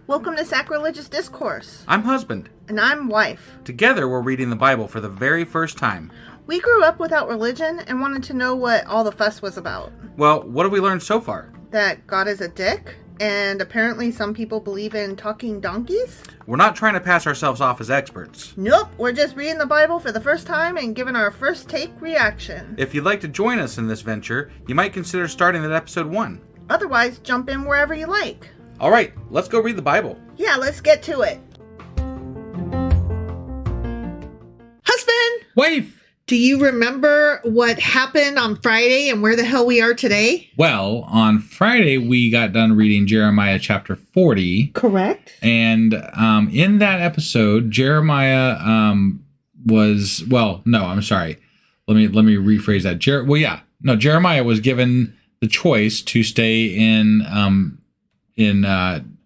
Welcome to Sacrilegious Discourse. I'm husband. And I'm wife. Together, we're reading the Bible for the very first time. We grew up without religion and wanted to know what all the fuss was about. Well, what have we learned so far? That God is a dick, and apparently some people believe in talking donkeys? We're not trying to pass ourselves off as experts. Nope, we're just reading the Bible for the first time and giving our first take reaction. If you'd like to join us in this venture, you might consider starting at episode 1. Otherwise, jump in wherever you like. All right, let's go read the Bible. Yeah, let's get to it. Husband! Wife! Do you remember what happened on Friday and where the hell we are today? Well, on Friday, we got done reading Jeremiah chapter 40. Correct. And in that episode, Jeremiah was... Well, no, I'm sorry. Let me rephrase that. Jeremiah was given the choice to stay in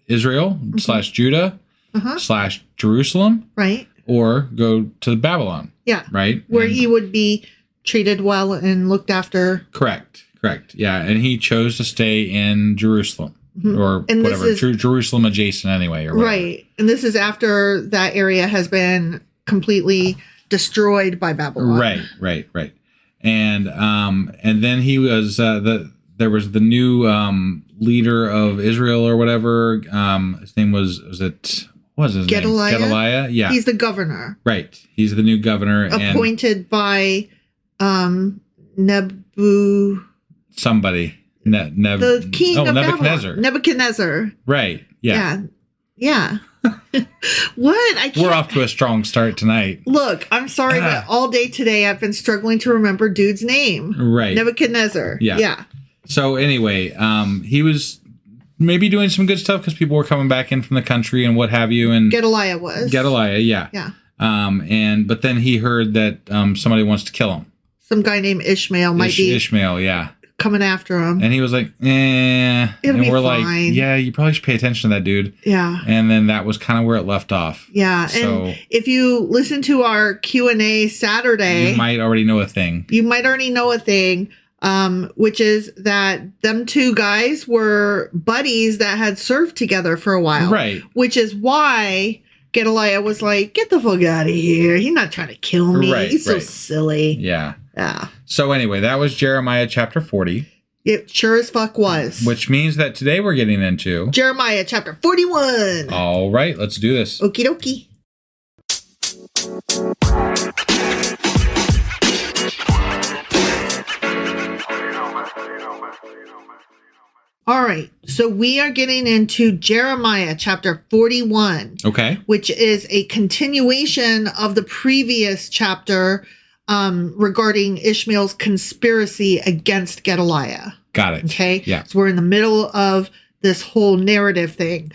Israel / Judah / Jerusalem. Right. Or go to Babylon. Yeah. Right? Where he would be treated well and looked after. Correct. Yeah. And he chose to stay in Jerusalem or and whatever. Jerusalem adjacent anyway. Or whatever. Right. And this is after that area has been completely destroyed by Babylon. Right. And then he was there was the new leader of Israel or whatever. His name was what was his Gedaliah? name? Gedaliah? Yeah. He's the governor. Right. He's the new governor. Appointed by Nebu... Somebody. The king of Nebuchadnezzar. Babylon. Nebuchadnezzar. Right. Yeah. What? We're off to a strong start tonight. Look, I'm sorry, but all day today I've been struggling to remember dude's name. Right. Nebuchadnezzar. Yeah. So anyway, he was maybe doing some good stuff because people were coming back in from the country and what have you. And Gedaliah was. Yeah. But then he heard that somebody wants to kill him. Some guy named Ishmael might be Ishmael, yeah, coming after him. And he was like, It'll and be we're fine. like, yeah, you probably should pay attention to that dude. Yeah. And then that was kind of where it left off. Yeah. So, and if you listen to our Q&A Saturday, you might already know a thing. Which is that them two guys were buddies that had served together for a while. Right. Which is why Gedaliah was like, get the fuck out of here. He's not trying to kill me. Right, He's so silly. Yeah. Yeah. So anyway, that was Jeremiah chapter 40. It sure as fuck was. Which means that today we're getting into Jeremiah chapter 41. All right, let's do this. Okie dokie. All right, so we are getting into Jeremiah chapter 41. Okay. Which is a continuation of the previous chapter regarding Ishmael's conspiracy against Gedaliah. Got it. Okay? Yeah. So we're in the middle of this whole narrative thing.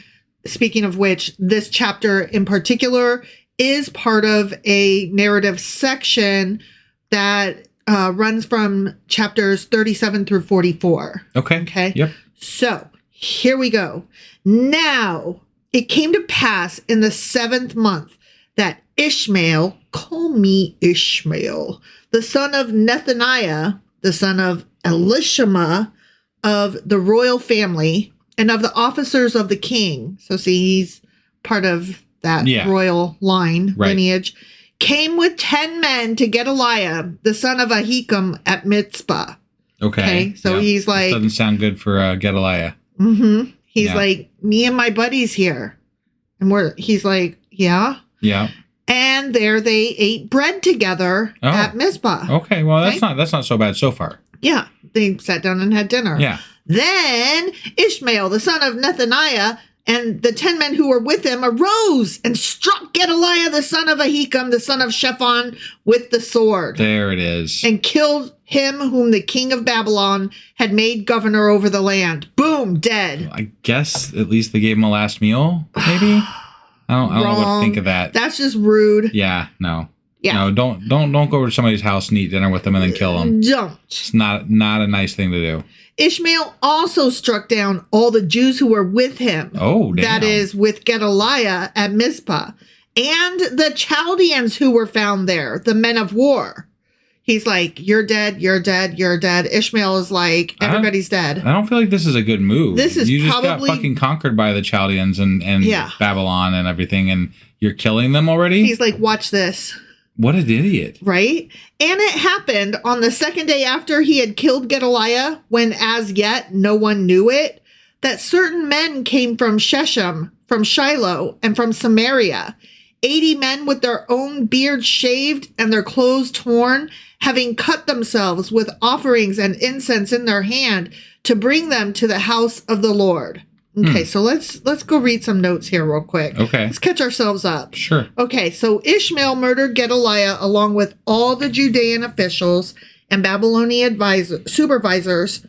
Speaking of which, this chapter in particular is part of a narrative section that runs from chapters 37 through 44. Okay. Yep. So here we go. Now it came to pass in the 7th month that Ishmael, call me Ishmael, the son of Nethaniah, the son of Elishama of the royal family and of the officers of the king. So see, he's part of that royal line, lineage, came with 10 men to Gedaliah, the son of Ahikam at Mizpah. Okay. So he's like... This doesn't sound good for Gedaliah. Mm-hmm. He's like, me and my buddies here. And he's like, yeah? Yeah. And there they ate bread together at Mizpah. Okay. Well, that's not so bad so far. Yeah. They sat down and had dinner. Yeah. Then Ishmael, the son of Nethaniah, and the 10 men who were with him arose and struck Gedaliah, the son of Ahikam, the son of Shaphan, with the sword. There it is. And killed him whom the king of Babylon had made governor over the land. Boom, dead. I guess at least they gave him a last meal, maybe? I don't know what to think of that. That's just rude. Yeah, no. Yeah. No, don't go over to somebody's house and eat dinner with them and then kill them. Don't. It's not a nice thing to do. Ishmael also struck down all the Jews who were with him. Oh, damn. That is, with Gedaliah at Mizpah. And the Chaldeans who were found there, the men of war. He's like, you're dead, you're dead, you're dead. Ishmael is like, everybody's dead. I don't feel like this is a good move. This is you just probably got fucking conquered by the Chaldeans and Babylon and everything, and you're killing them already? He's like, watch this. What an idiot. Right? And it happened on the second day after he had killed Gedaliah, when as yet no one knew it, that certain men came from Shechem, from Shiloh, and from Samaria, 80 men with their own beards shaved and their clothes torn, having cut themselves with offerings and incense in their hand to bring them to the house of the Lord. Okay, so let's go read some notes here real quick. Okay. Let's catch ourselves up. Sure. Okay, so Ishmael murdered Gedaliah along with all the Judean officials and Babylonian supervisors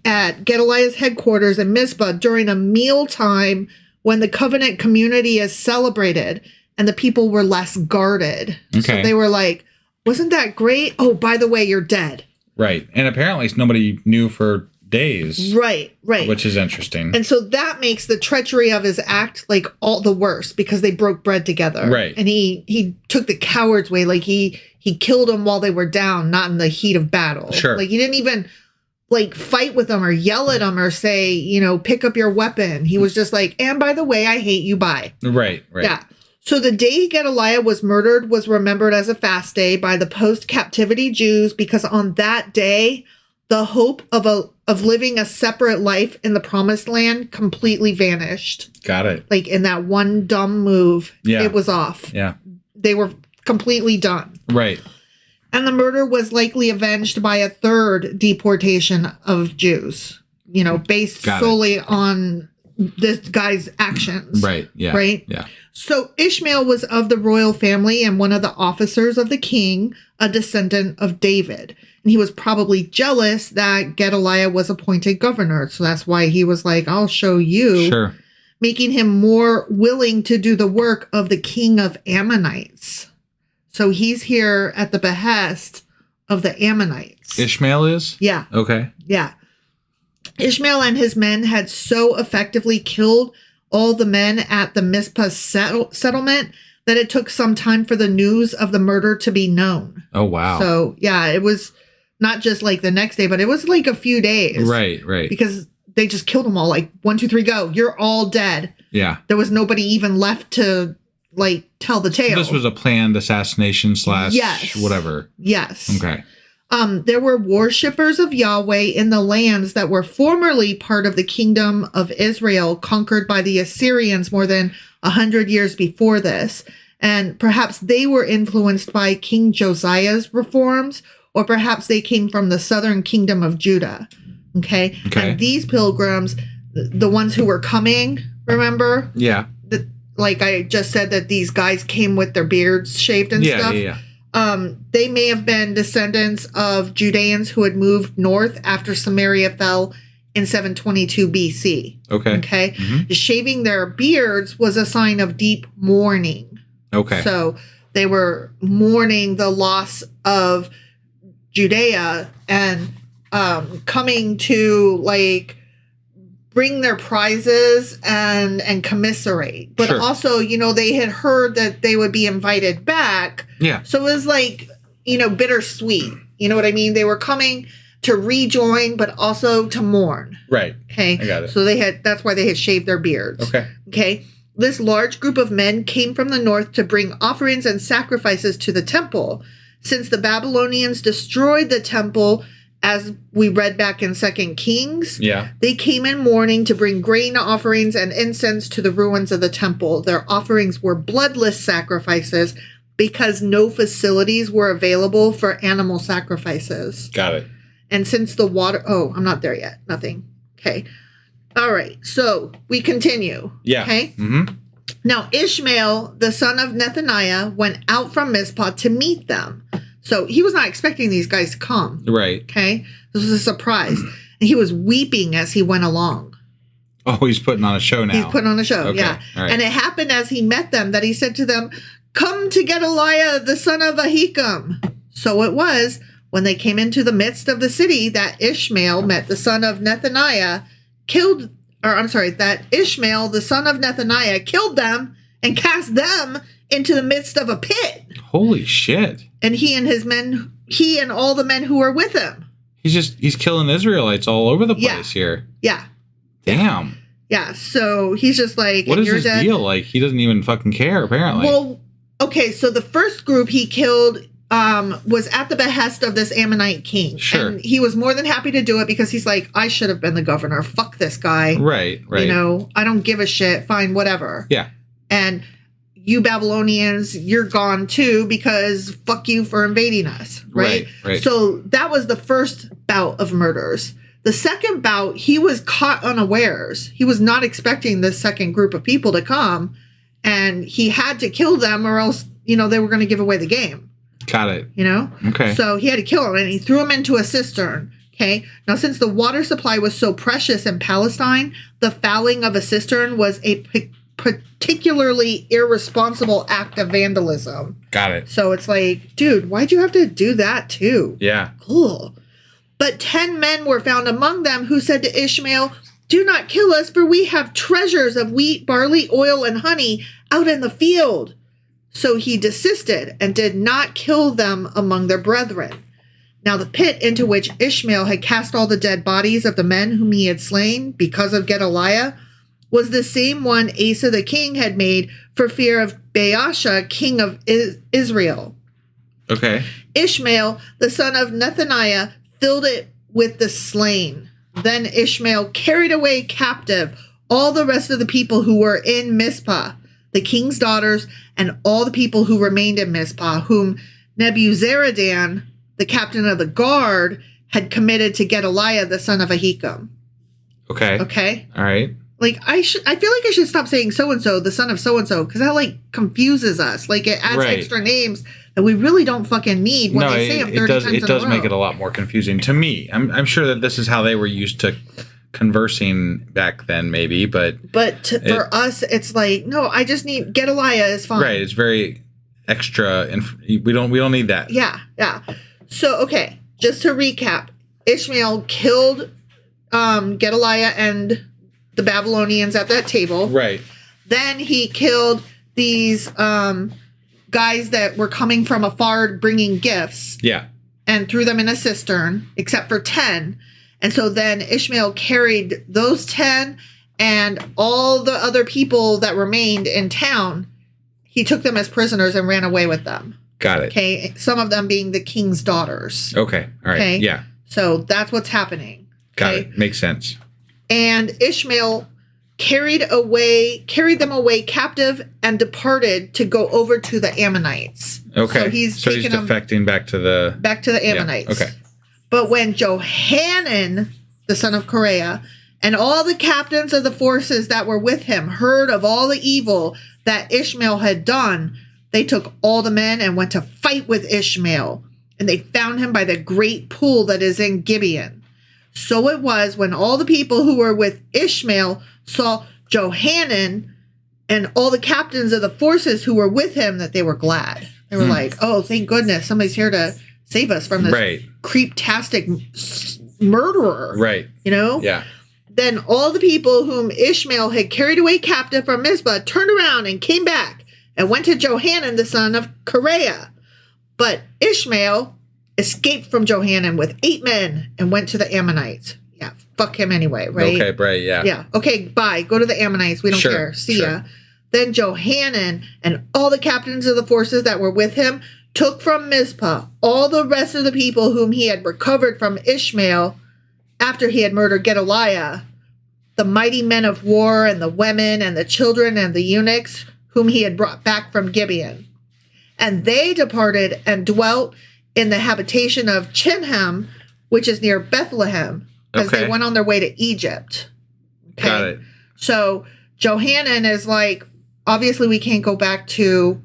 at Gedaliah's headquarters in Mizpah during a mealtime when the covenant community is celebrated and the people were less guarded. Okay. So they were like, wasn't that great? Oh, by the way, you're dead. Right. And apparently nobody knew for days. Right. Which is interesting. And so that makes the treachery of his act like all the worse because they broke bread together. Right. And he took the coward's way. Like he killed them while they were down, not in the heat of battle. Sure. Like he didn't even like fight with them or yell at them or say, pick up your weapon. He was just like, and by the way, I hate you, bye. Right. Yeah. So the day Gedaliah was murdered was remembered as a fast day by the post-captivity Jews because on that day, the hope of living a separate life in the promised land completely vanished. Got it. Like in that one dumb move, it was off. Yeah. They were completely done. Right. And the murder was likely avenged by a third deportation of Jews, based solely on this guy's actions. Right. Yeah. Right? Yeah. So Ishmael was of the royal family and one of the officers of the king, a descendant of David. And he was probably jealous that Gedaliah was appointed governor. So that's why he was like, I'll show you. Sure. Making him more willing to do the work of the king of Ammonites. So he's here at the behest of the Ammonites. Ishmael is? Yeah. Okay. Yeah. Ishmael and his men had so effectively killed all the men at the Mizpah settlement that it took some time for the news of the murder to be known. Oh, wow. So, yeah, it was not just like the next day, but it was like a few days. Right. Because they just killed them all. Like, 1, 2, 3, go. You're all dead. Yeah. There was nobody even left to, like, tell the tale. So this was a planned assassination / whatever. Yes. Okay. There were worshippers of Yahweh in the lands that were formerly part of the kingdom of Israel, conquered by the Assyrians more than 100 years before this. And perhaps they were influenced by King Josiah's reforms, or perhaps they came from the southern kingdom of Judah. Okay. And these pilgrims, the ones who were coming, remember? Yeah. Like I just said, that these guys came with their beards shaved and stuff. Yeah. They may have been descendants of Judeans who had moved north after Samaria fell in 722 BC. Okay. Mm-hmm. Shaving their beards was a sign of deep mourning. Okay. So they were mourning the loss of Judea and coming to like bring their prizes and commiserate. But also, they had heard that they would be invited back. Yeah. So it was like, bittersweet. You know what I mean? They were coming to rejoin, but also to mourn. Right. Okay. I got it. So that's why they had shaved their beards. Okay. Okay. This large group of men came from the north to bring offerings and sacrifices to the temple. Since the Babylonians destroyed the temple, as we read back in 2 Kings, they came in mourning to bring grain offerings and incense to the ruins of the temple. Their offerings were bloodless sacrifices because no facilities were available for animal sacrifices. Got it. And since the water... Oh, I'm not there yet. Nothing. Okay. All right. So we continue. Yeah. Okay. Mm-hmm. Now, Ishmael, the son of Nethaniah, went out from Mizpah to meet them. So he was not expecting these guys to come. Right. Okay. This was a surprise. And he was weeping as he went along. Oh, he's putting on a show now. He's putting on a show. Okay. Yeah. All right. And it happened as he met them that he said to them, "Come to Gedaliah, the son of Ahikam." So it was when they came into the midst of the city that Ishmael met the son of Nethaniah, that Ishmael, the son of Nethaniah, killed them and cast them into the midst of a pit. Holy shit. And he and his men he and all the men who were with him. He's killing Israelites all over the place here. Yeah. Damn. Yeah. So he's just like, what is his deal? Like, he doesn't even fucking care, apparently. Well, okay. So the first group he killed was at the behest of this Ammonite king. Sure. And he was more than happy to do it because he's like, I should have been the governor. Fuck this guy. Right. You know, I don't give a shit. Fine, whatever. Yeah. And you Babylonians, you're gone too because fuck you for invading us. Right. So that was the first bout of murders. The second bout, he was caught unawares. He was not expecting this second group of people to come, and he had to kill them or else, you know, they were going to give away the game. Got it. You know? Okay. So he had to kill him, and he threw him into a cistern. Okay. Now, since the water supply was so precious in Palestine, the fouling of a cistern was a particularly irresponsible act of vandalism. Got it. So it's like, dude, why'd you have to do that too? Yeah. Cool. But 10 men were found among them who said to Ishmael, do not kill us, for we have treasures of wheat, barley, oil, and honey out in the field. So he desisted and did not kill them among their brethren. Now the pit into which Ishmael had cast all the dead bodies of the men whom he had slain because of Gedaliah was the same one Asa the king had made for fear of Baasha, king of Israel. Okay. Ishmael, the son of Nethaniah, filled it with the slain. Then Ishmael carried away captive all the rest of the people who were in Mizpah, the king's daughters, and all the people who remained in Mizpah, whom Nebuzaradan, the captain of the guard, had committed to Gedaliah, the son of Ahikam. Okay. Okay. All right. Like, I feel like I should stop saying so-and-so, the son of so-and-so, because that, like, confuses us. Like, it adds extra names that we really don't fucking need when they say them 30 times in a row. It does make it a lot more confusing to me. I'm sure that this is how they were used to conversing back then, maybe, but for us, it's like, no, I just need Gedaliah is fine. Right. It's very extra, and we don't need that. Yeah. So, okay, just to recap, Ishmael killed Gedaliah and the Babylonians at that table. Right. Then he killed these guys that were coming from afar bringing gifts. Yeah. And threw them in a cistern, except for 10. And so then Ishmael carried those 10 and all the other people that remained in town. He took them as prisoners and ran away with them. Got it. Okay. Some of them being the king's daughters. Okay. All right. Okay? Yeah. So that's what's happening. Got it. Makes sense. And Ishmael carried them away captive and departed to go over to the Ammonites. Okay. So he's defecting back to the Ammonites. Yeah. Okay. But when Johanan, the son of Kareah, and all the captains of the forces that were with him heard of all the evil that Ishmael had done, they took all the men and went to fight with Ishmael. And they found him by the great pool that is in Gibeon. So it was when all the people who were with Ishmael saw Johanan and all the captains of the forces who were with him that they were glad. They were like, oh, thank goodness somebody's here to save us from this creep-tastic murderer. Right. You know? Yeah. Then all the people whom Ishmael had carried away captive from Mizpah turned around and came back and went to Johanan, the son of Kareah. But Ishmael escaped from Johanan with 8 men and went to the Ammonites. Yeah, fuck him anyway, right? Okay, right, yeah. Yeah, okay, bye. Go to the Ammonites. We don't care. See ya. Then Johanan and all the captains of the forces that were with him took from Mizpah all the rest of the people whom he had recovered from Ishmael after he had murdered Gedaliah, the mighty men of war and the women and the children and the eunuchs whom he had brought back from Gibeon. And they departed and dwelt in the habitation of Chinham, which is near Bethlehem, as they went on their way to Egypt. Okay? Got it. So Johanan is like, obviously we can't go back to,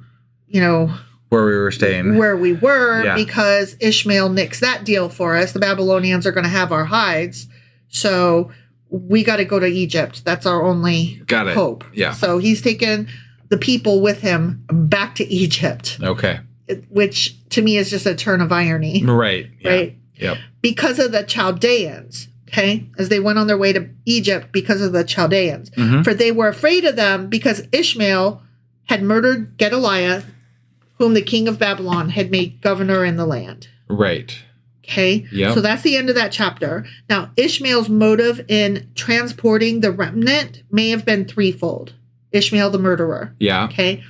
you know, where we were staying. Where we were, because Ishmael nixed that deal for us. The Babylonians are going to have our hides. So we got to go to Egypt. That's our only hope. Yeah. So he's taken the people with him back to Egypt. Okay. Which to me is just a turn of irony. Right. Yeah. Right. Yep. Because of the Chaldeans. Okay. As they went on their way to Egypt because of the Chaldeans. Mm-hmm. For they were afraid of them because Ishmael had murdered Gedaliah, whom the king of Babylon had made governor in the land. Right. Okay. Yep. So that's the end of that chapter. Now, Ishmael's motive in transporting the remnant may have been threefold. Ishmael, the murderer. Yeah. Okay.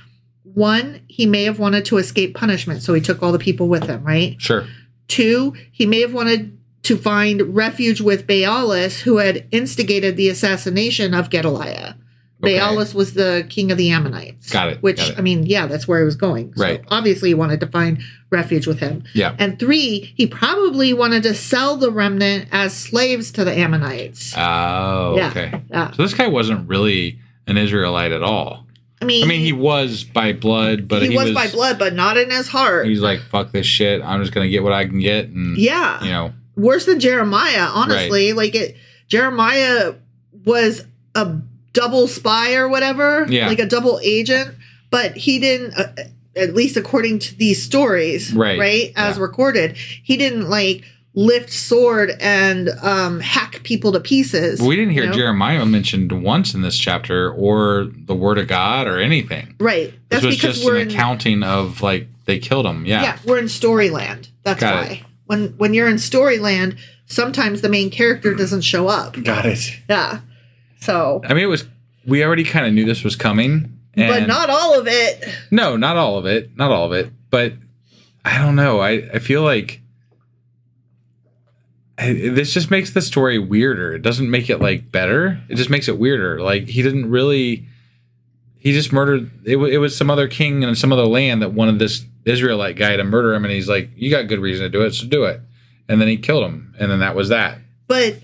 One, he may have wanted to escape punishment, so he took all the people with him, right? Sure. Two, he may have wanted to find refuge with Baalis, who had instigated the assassination of Gedaliah. Okay. Baalis was the king of the Ammonites. Got it. Which, Got it. I mean, yeah, that's where he was going. So Right. obviously he wanted to find refuge with him. Yeah. And three, he probably wanted to sell the remnant as slaves to the Ammonites. Oh, Yeah. okay. Yeah. So this guy wasn't really an Israelite at all. I mean, he was by blood, but he was by blood, but not in his heart. He's like, fuck this shit. I'm just going to get what I can get. And, Yeah. you know. Worse than Jeremiah, honestly. Right. Jeremiah was a double spy or whatever. Yeah. Like a double agent. But he didn't, at least according to these stories, right? As recorded, he didn't like lift sword and hack people to pieces. We didn't hear Jeremiah mentioned once in this chapter or the word of God or anything. Right. That's this was because just we're an accounting of like they killed him. Yeah. Yeah, we're in Storyland. That's Got why. it. When you're in Storyland, sometimes the main character doesn't show up. Got it. Yeah. So. I mean, we already kind of knew this was coming. But not all of it. No, not all of it. Not all of it. But I don't know. I feel like this just makes the story weirder. It doesn't make it like better. It just makes it weirder. Like he just murdered. It was some other king in some other land that wanted this Israelite guy to murder him. And he's like, you got good reason to do it. So do it. And then he killed him. And then that was that. But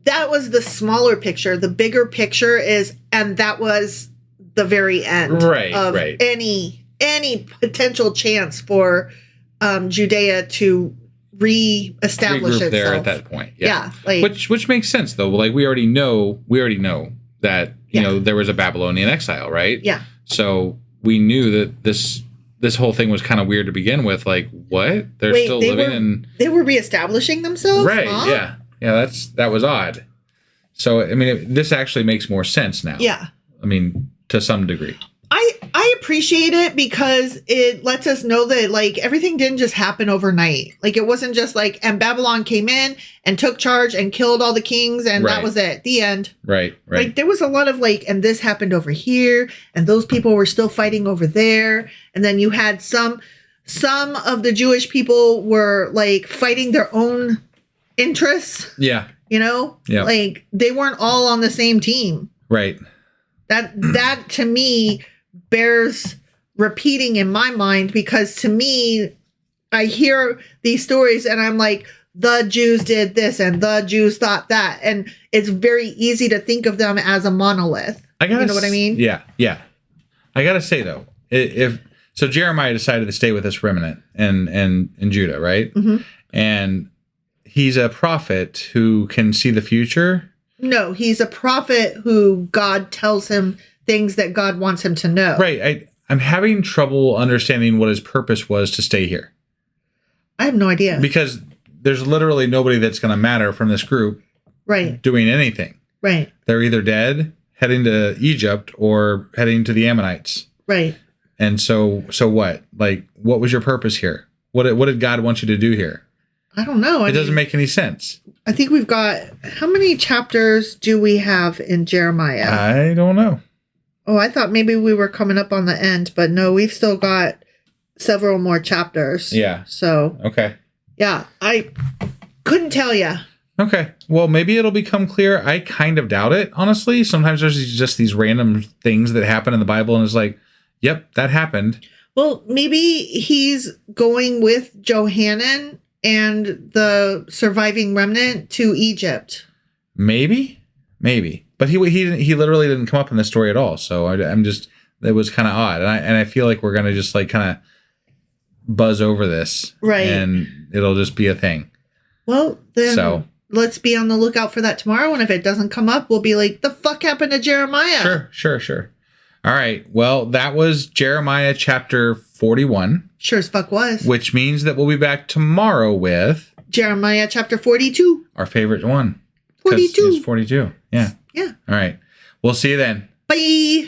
that was the smaller picture. The bigger picture is, and that was the very end of any potential chance for Judea to reestablish itself there at that point. Yeah, like, which makes sense though. Like we already know that you know there was a Babylonian exile, right? Yeah. So we knew that this whole thing was kind of weird to begin with. Like what? They were reestablishing themselves, right? Huh? Yeah. That was odd. So I mean, this actually makes more sense now. Yeah. I mean, to some degree. I appreciate it because it lets us know that like everything didn't just happen overnight. Like it wasn't just like, and Babylon came in and took charge and killed all the kings and that was it. The end. Right. Like there was a lot of like, and this happened over here and those people were still fighting over there. And then you had some of the Jewish people were like fighting their own interests. Yeah. You know? Yeah. Like they weren't all on the same team. Right. That to me bears repeating in my mind because to me, I hear these stories and I'm like, the Jews did this and the Jews thought that. And it's very easy to think of them as a monolith. You know what I mean? Yeah. I gotta say though, so Jeremiah decided to stay with this remnant in Judah, right? Mm-hmm. And he's a prophet who can see the future. No, he's a prophet who God tells him things that God wants him to know. Right. I'm having trouble understanding what his purpose was to stay here. I have no idea. Because there's literally nobody that's going to matter from this group doing anything. Right. They're either dead, heading to Egypt, or heading to the Ammonites. Right. And so what? Like, what was your purpose here? What did God want you to do here? I don't know. It doesn't make any sense. I think we've got, how many chapters do we have in Jeremiah? I don't know. Oh, I thought maybe we were coming up on the end, but no, we've still got several more chapters. Yeah. So. Okay. Yeah, I couldn't tell you. Okay. Well, maybe it'll become clear. I kind of doubt it, honestly. Sometimes there's just these random things that happen in the Bible and it's like, yep, that happened. Well, maybe he's going with Johanan and the surviving remnant to Egypt. Maybe. But he literally didn't come up in this story at all. So I'm just, it was kind of odd. And I feel like we're going to just like kind of buzz over this. Right. And it'll just be a thing. Well, then let's be on the lookout for that tomorrow. And if it doesn't come up, we'll be like, the fuck happened to Jeremiah? Sure. All right. Well, that was Jeremiah chapter 41. Sure as fuck was. Which means that we'll be back tomorrow with Jeremiah chapter 42. Our favorite one. 42. It's 42. Yeah. Yeah. All right. We'll see you then. Bye.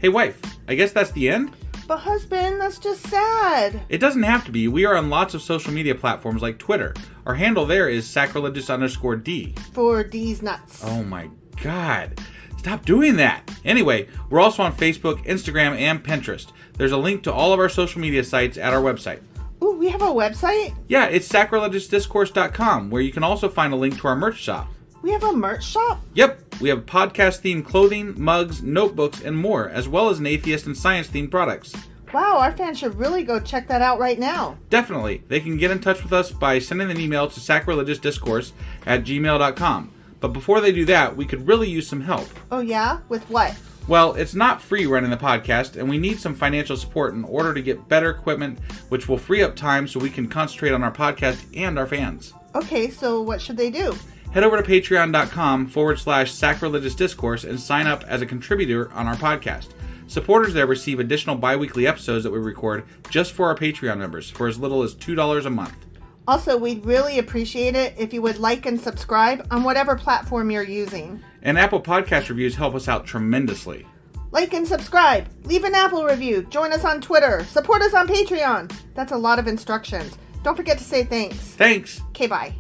Hey, wife, I guess that's the end? But husband, that's just sad. It doesn't have to be. We are on lots of social media platforms like Twitter. Our handle there is sacrilegious_D. For D's nuts. Oh my God. Stop doing that. Anyway, we're also on Facebook, Instagram, and Pinterest. There's a link to all of our social media sites at our website. Ooh, we have a website? Yeah, it's sacrilegiousdiscourse.com, where you can also find a link to our merch shop. We have a merch shop? Yep, we have podcast-themed clothing, mugs, notebooks, and more, as well as an atheist and science-themed products. Wow, our fans should really go check that out right now. Definitely. They can get in touch with us by sending an email to sacrilegiousdiscourse@gmail.com. But before they do that, we could really use some help. Oh yeah? With what? Well, it's not free running the podcast, and we need some financial support in order to get better equipment, which will free up time so we can concentrate on our podcast and our fans. Okay, so what should they do? Head over to patreon.com/sacrilegiousdiscourse and sign up as a contributor on our podcast. Supporters there receive additional bi-weekly episodes that we record just for our Patreon members for as little as $2 a month. Also, we'd really appreciate it if you would like and subscribe on whatever platform you're using. And Apple Podcast reviews help us out tremendously. Like and subscribe. Leave an Apple review. Join us on Twitter. Support us on Patreon. That's a lot of instructions. Don't forget to say thanks. Thanks. Okay, bye.